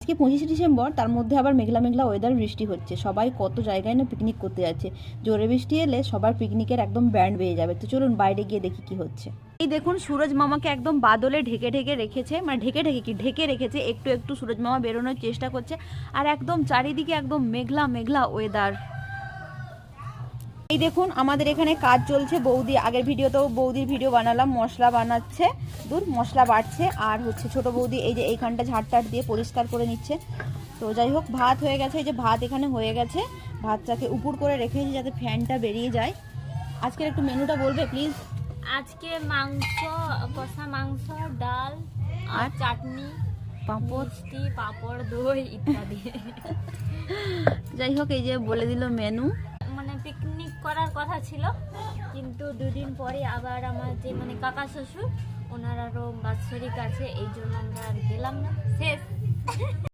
আজকে 25শে ডিসেম্বর, তার মধ্যে আবার মেঘলা মেঘলা ওয়েদার, বৃষ্টি হচ্ছে। সবাই কত জায়গায় না পিকনিক করতে যাচ্ছে। জোরে বৃষ্টি এলে সবার পিকনিকের একদম ব্যান্ড বেজে যাবে। তো চলুন বাইরে গিয়ে দেখি কি হচ্ছে। এই দেখুন সুরজ মামাকে একদম বাদলে ঢেকে ঢেকে রেখেছে, মানে ঢেকে রেখেছে। একটু একটু সুরজ মামা বেরোনোর চেষ্টা করছে, আর একদম চারিদিকে একদম মেঘলা মেঘলা ওয়েদার। এই দেখুন আমাদের এখানে কাজ চলছে। বৌদি, আগের ভিডিওতেও বৌদির ভিডিও বানালাম, মশলা বানাচ্ছে, মশলা বাড়ছে। আর হচ্ছে ছোট বৌদি এই যে এইখানটা ঝাড়টার দিয়ে পরিষ্কার করে নিচ্ছে। তো যাই হোক, ভাত হয়ে গেছে। এই যে ভাত এখানে হয়ে গেছে, ভাতটাকে উপর করে রেখেছি যাতে ফ্যানটা বেরিয়ে যায়। আজকের একটু মেনুটা বলবে প্লিজ? আজকে মাংস, কষা মাংস, ডাল আর চাটনি, পাঁপড়, মিষ্টি, পাঁপড়, দই ইত্যাদি। যাই হোক, এই যে বলে দিল মেনু। মানে পিকনিক করার কথা ছিল, কিন্তু দুদিন পরে আবার আমার যে মানে কাকা শ্বশুর, ওনার আরও বাৎসরিক আছে, এই জন্য আমরা আর গেলাম না। শেষ।